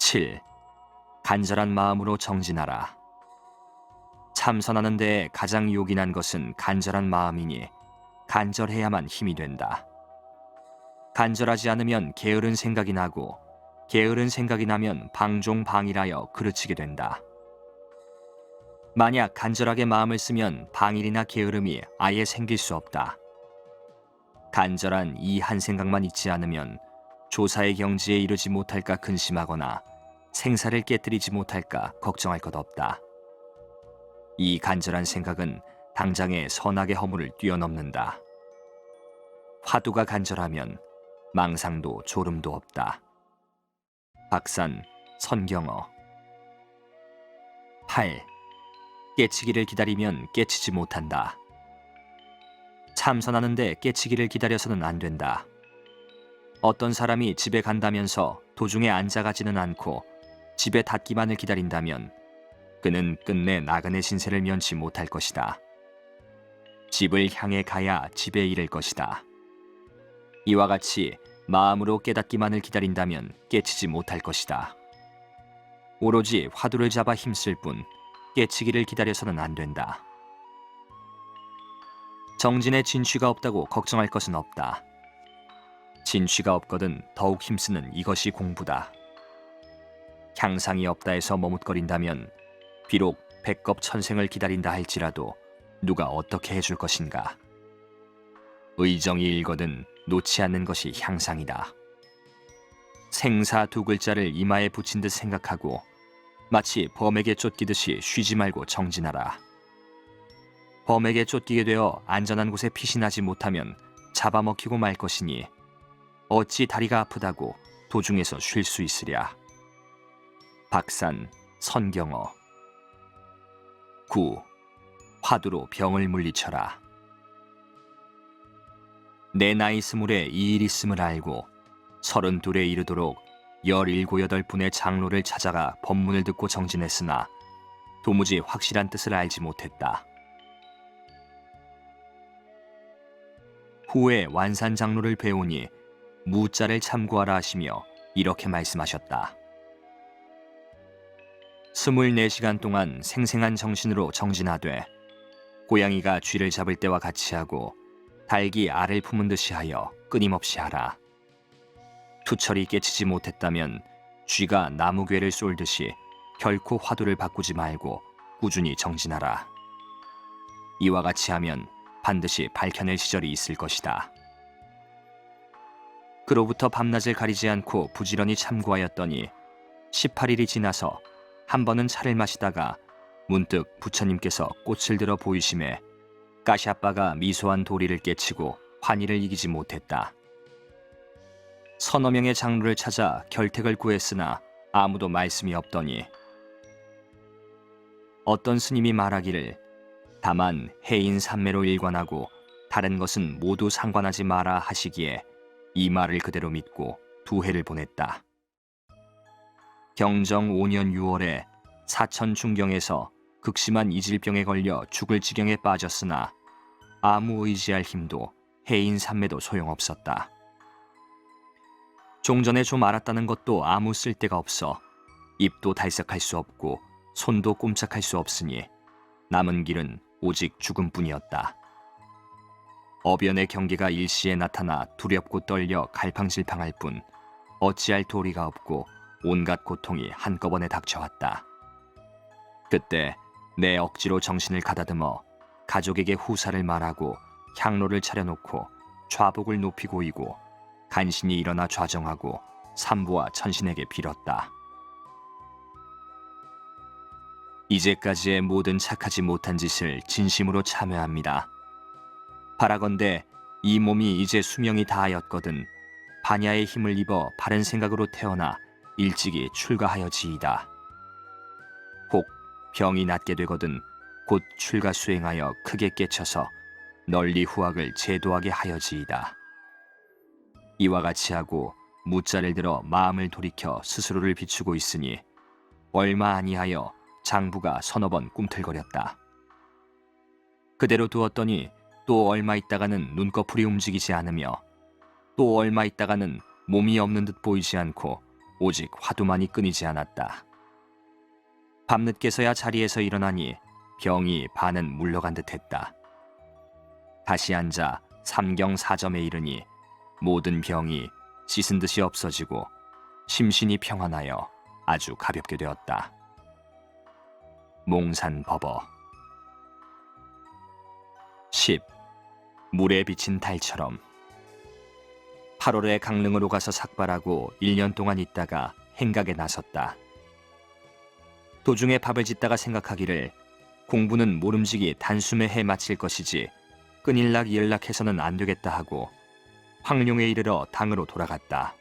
7. 간절한 마음으로 정진하라. 참선하는 데에 가장 요긴한 것은 간절한 마음이니 간절해야만 힘이 된다. 간절하지 않으면 게으른 생각이 나고 게으른 생각이 나면 방종방일하여 그르치게 된다. 만약 간절하게 마음을 쓰면 방일이나 게으름이 아예 생길 수 없다. 간절한 이 한 생각만 있지 않으면 조사의 경지에 이르지 못할까 근심하거나 생사를 깨뜨리지 못할까 걱정할 것 없다. 이 간절한 생각은 당장의 선악의 허물을 뛰어넘는다. 화두가 간절하면 망상도 졸음도 없다. 박산, 선경어. 8. 깨치기를 기다리면 깨치지 못한다. 참선하는데 깨치기를 기다려서는 안 된다. 어떤 사람이 집에 간다면서 도중에 앉아가지는 않고 집에 닿기만을 기다린다면 그는 끝내 나그네 신세를 면치 못할 것이다. 집을 향해 가야 집에 이를 것이다. 이와 같이 마음으로 깨닫기만을 기다린다면 깨치지 못할 것이다. 오로지 화두를 잡아 힘쓸 뿐 깨치기를 기다려서는 안 된다. 정진에 진취가 없다고 걱정할 것은 없다. 진취가 없거든 더욱 힘쓰는 이것이 공부다. 향상이 없다 해서 머뭇거린다면 비록 백겁천생을 기다린다 할지라도 누가 어떻게 해줄 것인가. 의정이 일거든 놓지 않는 것이 향상이다. 생사 두 글자를 이마에 붙인 듯 생각하고 마치 범에게 쫓기듯이 쉬지 말고 정진하라. 범에게 쫓기게 되어 안전한 곳에 피신하지 못하면 잡아먹히고 말 것이니 어찌 다리가 아프다고 도중에서 쉴 수 있으랴. 박산, 선경어. 9. 화두로 병을 물리쳐라. 내 나이 20에 이 일 있음을 알고 32에 이르도록 17, 8분의 장로를 찾아가 법문을 듣고 정진했으나 도무지 확실한 뜻을 알지 못했다. 후에 완산 장로를 배우니 무자를 참고하라 하시며 이렇게 말씀하셨다. 24시간 동안 생생한 정신으로 정진하되 고양이가 쥐를 잡을 때와 같이 하고 닭이 알을 품은 듯이 하여 끊임없이 하라. 투철이 깨치지 못했다면 쥐가 나무괴를 쏠듯이 결코 화두를 바꾸지 말고 꾸준히 정진하라. 이와 같이 하면 반드시 밝혀낼 시절이 있을 것이다. 그로부터 밤낮을 가리지 않고 부지런히 참고하였더니 18일이 지나서 한 번은 차를 마시다가 문득 부처님께서 꽃을 들어 보이심에 까시아빠가 미소한 도리를 깨치고 환희를 이기지 못했다. 서너 명의 장로를 찾아 결택을 구했으나 아무도 말씀이 없더니 어떤 스님이 말하기를 다만 해인 삼매로 일관하고 다른 것은 모두 상관하지 마라 하시기에 이 말을 그대로 믿고 2해를 보냈다. 경정 5년 6월에 사천 중경에서 극심한 이질병에 걸려 죽을 지경에 빠졌으나 아무 의지할 힘도 해인 삼매도 소용없었다. 종전에 좀 알았다는 것도 아무 쓸데가 없어 입도 달싹할 수 없고 손도 꼼짝할 수 없으니 남은 길은 오직 죽음뿐이었다. 어변의 경계가 일시에 나타나 두렵고 떨려 갈팡질팡할 뿐 어찌할 도리가 없고 온갖 고통이 한꺼번에 닥쳐왔다. 그때 내 억지로 정신을 가다듬어 가족에게 후사를 말하고 향로를 차려놓고 좌복을 높이 고이고 간신히 일어나 좌정하고 산부와 천신에게 빌었다. 이제까지의 모든 착하지 못한 짓을 진심으로 참회합니다. 바라건대 이 몸이 이제 수명이 다하였거든 반야의 힘을 입어 바른 생각으로 태어나 일찍이 출가하여지이다. 혹 병이 낫게 되거든 곧 출가 수행하여 크게 깨쳐서 널리 후학을 제도하게 하여지이다. 이와 같이 하고 무자를 들어 마음을 돌이켜 스스로를 비추고 있으니 얼마 아니하여 장부가 서너 번 꿈틀거렸다. 그대로 두었더니 또 얼마 있다가는 눈꺼풀이 움직이지 않으며 또 얼마 있다가는 몸이 없는 듯 보이지 않고 오직 화두만이 끊이지 않았다. 밤늦게서야 자리에서 일어나니 병이 반은 물러간 듯했다. 다시 앉아 삼경사점에 이르니 모든 병이 씻은 듯이 없어지고 심신이 평안하여 아주 가볍게 되었다. 몽산법어. 10. 물에 비친 달처럼. 8월에 강릉으로 가서 삭발하고 1년 동안 있다가 행각에 나섰다. 도중에 밥을 짓다가 생각하기를 공부는 모름지기 단숨에 해 마칠 것이지 끈일락이을락해서는 안 되겠다 하고 황룡에 이르러 당으로 돌아갔다.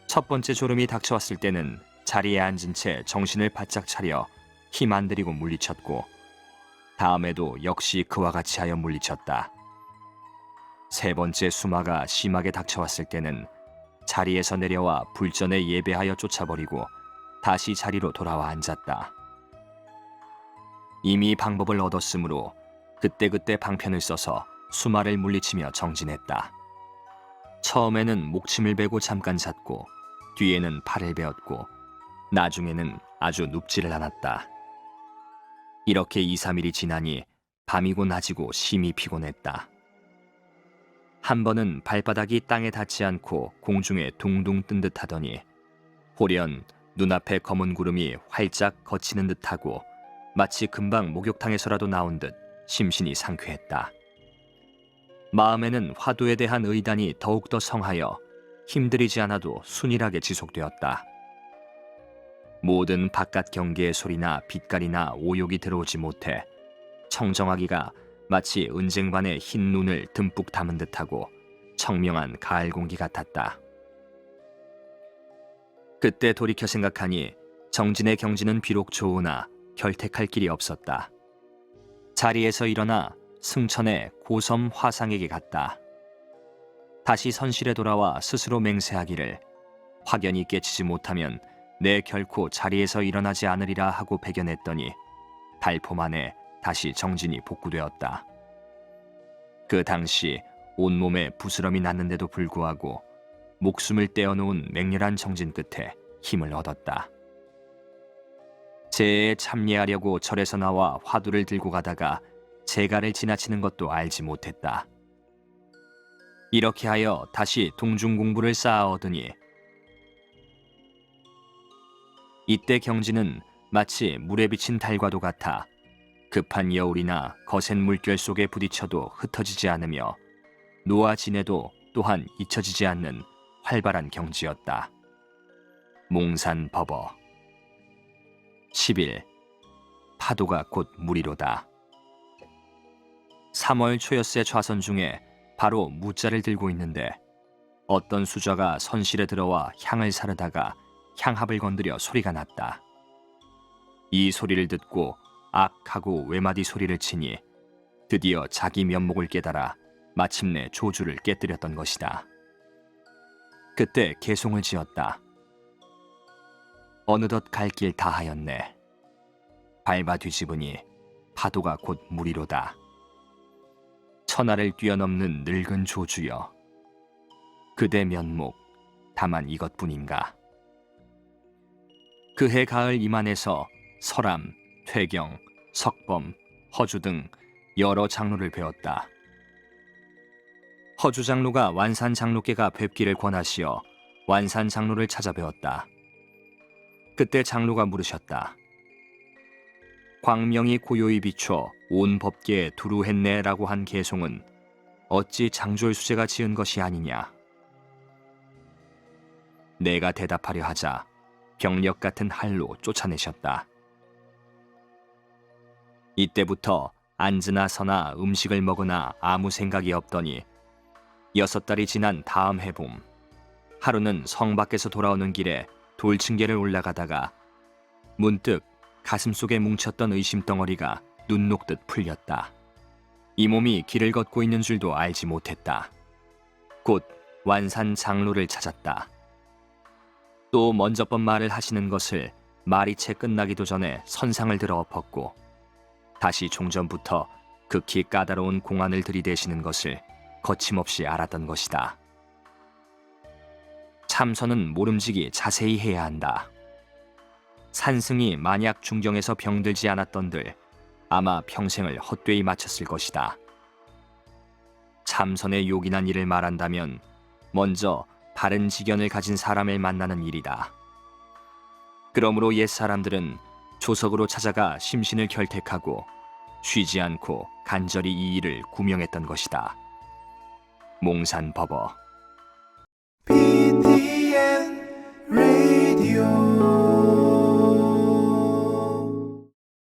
첫 번째 졸음이 닥쳐왔을 때는 자리에 앉은 채 정신을 바짝 차려 힘 안 들이고 물리쳤고 다음에도 역시 그와 같이 하여 물리쳤다. 세 번째 수마가 심하게 닥쳐왔을 때는 자리에서 내려와 불전에 예배하여 쫓아버리고 다시 자리로 돌아와 앉았다. 이미 방법을 얻었으므로 그때그때 방편을 써서 수마를 물리치며 정진했다. 처음에는 목침을 베고 잠깐 잤고 뒤에는 팔을 베었고 나중에는 아주 눕지를 않았다. 이렇게 2, 3일이 지나니 밤이고 낮이고 심히 피곤했다. 한 번은 발바닥이 땅에 닿지 않고 공중에 둥둥 뜬 듯하더니 호련 눈앞에 검은 구름이 활짝 걷히는 듯하고 마치 금방 목욕탕에서라도 나온 듯 심신이 상쾌했다. 마음에는 화두에 대한 의단이 더욱더 성하여 힘들이지 않아도 순일하게 지속되었다. 모든 바깥 경계의 소리나 빛깔이나 오욕이 들어오지 못해 청정하기가 마치 은쟁반의 흰 눈을 듬뿍 담은 듯하고 청명한 가을 공기 같았다. 그때 돌이켜 생각하니 정진의 경지는 비록 좋으나 결택할 길이 없었다. 자리에서 일어나 승천의 고섬 화상에게 갔다. 다시 선실에 돌아와 스스로 맹세하기를 확연히 깨치지 못하면 내 결코 자리에서 일어나지 않으리라 하고 배견했더니 달포 만에 다시 정진이 복구되었다. 그 당시 온몸에 부스럼이 났는데도 불구하고 목숨을 떼어놓은 맹렬한 정진 끝에 힘을 얻었다. 재해에 참여하려고 절에서 나와 화두를 들고 가다가 재가를 지나치는 것도 알지 못했다. 이렇게 하여 다시 동중 공부를 쌓아 얻으니 이때 경지는 마치 물에 비친 달과도 같아 급한 여울이나 거센 물결 속에 부딪혀도 흩어지지 않으며 노아진에도 또한 잊혀지지 않는 활발한 경지였다. 몽산법어. 10일. 파도가 곧 물이로다. 3월 초여세 좌선 중에 바로 무자를 들고 있는데 어떤 수저가 선실에 들어와 향을 사르다가 향합을 건드려 소리가 났다. 이 소리를 듣고 악 하고 외마디 소리를 치니 드디어 자기 면목을 깨달아 마침내 조주를 깨뜨렸던 것이다. 그때 개송을 지었다. 어느덧 갈 길 다하였네. 밟아 뒤집으니 파도가 곧 물이로다. 천하를 뛰어넘는 늙은 조주여, 그대 면목 다만 이것뿐인가. 그해 가을 이만에서 설암, 퇴경, 석범, 허주 등 여러 장로를 배웠다. 허주 장로가 완산 장로께가 뵙기를 권하시어 완산 장로를 찾아 배웠다. 그때 장로가 물으셨다. 광명이 고요히 비춰 온 법계에 두루 했네라고 한 개송은 어찌 장졸수제가 지은 것이 아니냐. 내가 대답하려 하자 병력 같은 할로 쫓아내셨다. 이때부터 앉으나 서나 음식을 먹으나 아무 생각이 없더니 6달이 지난 다음 해봄, 하루는 성 밖에서 돌아오는 길에 돌층계를 올라가다가 문득 가슴속에 뭉쳤던 의심덩어리가 눈 녹듯 풀렸다. 이 몸이 길을 걷고 있는 줄도 알지 못했다. 곧 완산 장로를 찾았다. 또 먼저 번 말을 하시는 것을 말이 채 끝나기도 전에 선상을 들어 엎었고 다시 종전부터 극히 까다로운 공안을 들이대시는 것을 거침없이 알았던 것이다. 참선은 모름지기 자세히 해야 한다. 산승이 만약 중경에서 병들지 않았던들 아마 평생을 헛되이 마쳤을 것이다. 참선에 요긴한 일을 말한다면 먼저 바른 지견을 가진 사람을 만나는 일이다. 그러므로 옛 사람들은 조석으로 찾아가 심신을 결택하고 쉬지 않고 간절히 이 일을 구명했던 것이다. 몽산법어.